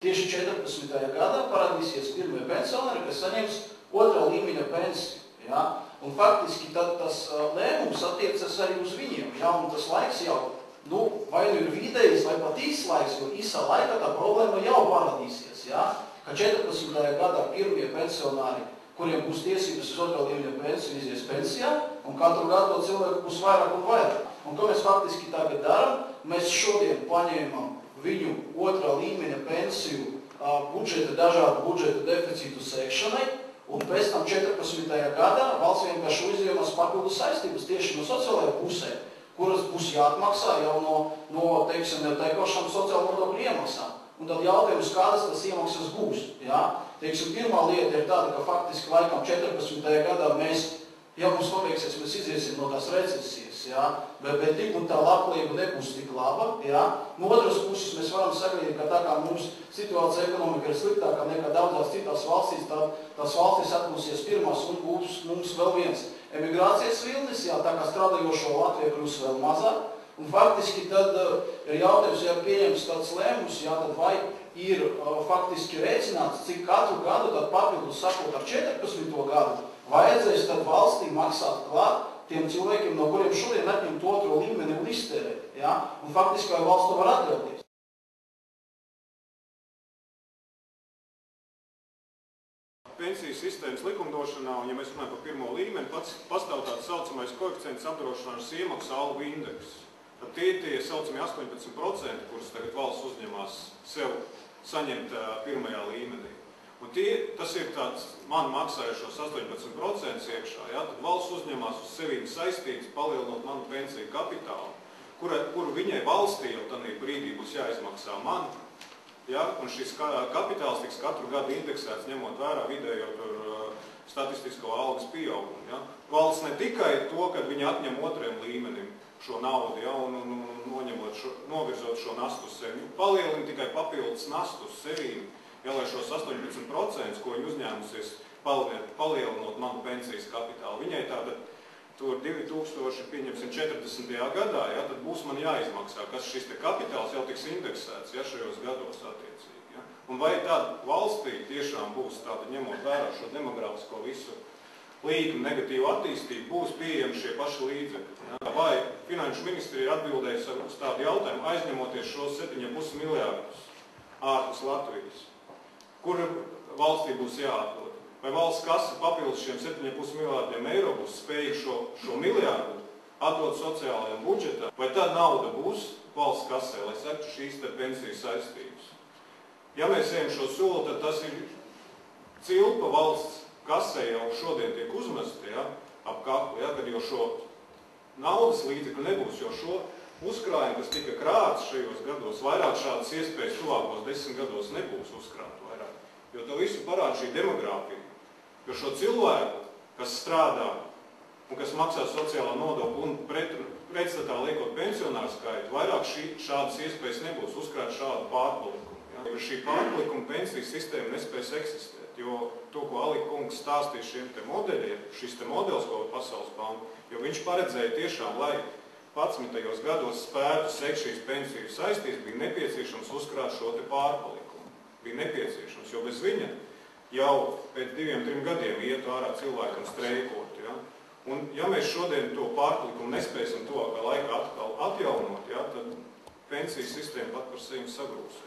Tieši 14. gadā parādīsies pirmie pensionāri, kas saņems otrā līmeņa pensiju. Ja? Un faktiski tad tas lēmums attiecas arī uz viņiem. Ja? Un tas laiks jau vai nu ir vidējs vai pat īsts laiks, jo īsā laikā tā problēma jau parādīsies. Ja? Ka 14. gadā pirmie pensionāri, kuriem būs tiesības uz otrā līmeņa pensiju, izies pensijā, un katru gadu to cilvēku būs vairāk un vairāk. Un ko mēs faktiski tagad darām? Mēs šodien paņēmam viņu otrā līmeņa pensiju dažādu budžeta deficītu sekšanai, un pēc tam 14. gadā valsts vienkārši uzņēmās papildus saistības tieši no sociālajā pusē, kuras būs jāatmaksā jau no teikošām sociālo nodokļu iemaksām. Un tad jautājums, kādas tas iemaksas būs. Ja? Pirmā lieta ir tāda, ka faktiski laikam 14. gadā mums pabeiksies, mēs iziesim no tās recesijas, ja? bet tik un tā labklājība nebūs tik laba. Ja? No otras puses mēs varam sagaidīt, ka tā kā mums situācija ekonomika ir sliktākā nekā daudzās citās valstīs, tās valstis atpūsies pirmās un būs mums vēl viens emigrācijas vilnis, ja? Tā kā strādājošo Latvija kļūs vēl mazāk. Un faktiski tad ir jautājums, ja pieņems tāds lēmums, ja, tad vai ir faktiski rēķināts, cik katru gadu tad papildus sakot ar 14. gadu vajadzēs tad valstī maksāt klāt tiem cilvēkiem, no kuriem šodien atņemt otro līmeni un iztērēt. Ja? Un faktiski vai valsts to var atļauties. Pensijas sistēmas likumdošanā, un ja mēs runājam par pirmo līmeni, pastāv tāds saucamais koeficients apdrošināšanas iemaksu algu indeks. Tad tie saucamie 18%, kurus tagad valsts uzņemās sev saņemt pirmajā līmenī. Un tas ir tāds man maksājušos 18% iekšā, ja? Tad valsts uzņemās uz sevīm saistības, palielinot manu pensiju kapitālu, kuru viņai valstī jau tādā brīdī būs jāizmaksā man. Ja? Un šis kapitāls tiks katru gadu indeksēts, ņemot vērā vidējo statistisko algas pieaugumu. Ja? Valsts ne tikai to, kad viņi atņem otriem līmenim šo naudu, ja? un novirzot šo nastu uz sevi, palielina tikai papildus nastu uz sevīm, ja, lai šos 18%, ko viņi uzņēmusies, palielinot manu pensijas kapitālu. Viņai tātad tur 2040. gadā, ja, tad būs man jāizmaksā, kas šis te kapitāls jau tiks indeksēts, ja, šajos gados attiecīgi. Ja. Un vai tāda valstī tiešām būs tāda, ņemot vērā šo demografisko visu līkumu negatīvu attīstību, būs pieejami šie paši līdzekļi. Ja. Vai Finanšu ministrija atbildēs uz tādu jautājumu, aizņemoties šos 7,5 miljārdus ārpus Latvijas, kur valstī būs jāatdod? Vai valsts kasa papildus šiem 7,5 miljārdiem eiro būs spējīga šo miljārdu atdot sociālajiem budžetam? Vai tā nauda būs valsts kasē, lai sektu šīs te pensiju saistības? Ja mēs ejam šo soli, tad tas ir cilpa valsts kasē jau šodien tiek uzmesti, ja, ap kaklu, ja, kad jau šo naudas līdzekļu nebūs, jo šo uzkrājumu, kas tika krāts šajos gados, vairāk šādas iespējas tuvākos 10 gados nebūs uzkrāt vairāk. Jo to visu parāda šī demogrāfija. Jo šo cilvēku, kas strādā un kas maksā sociālā nodokļu un pretstatā liekot pensionāru skaitu, vairāk šādas iespējas nebūs uzkrāt šādu pārpalikumu. Ja? Jo šī pārpalikuma pensijas sistēma nespēs eksistēt, jo to, ko Alika kungs stāstīja šiem te modeļiem, šis te modelis, ko Pasaules banka, jo viņš paredzēja tiešām, lai 11. gados spētu sekt šīs pensiju saistības, bija nepieciešams uzkrāt šo te pārpalikumu. Bija nepieciešams, jo bez viņa jau pēc 2-3 gadiem ietu ārā cilvēkam streikot. Ja? Un ja mēs šodien to pārpalikumu nespēsim tuvākā laikā atkal atjaunot, ja, tad pensijas sistēma pat par sevi sagrūs.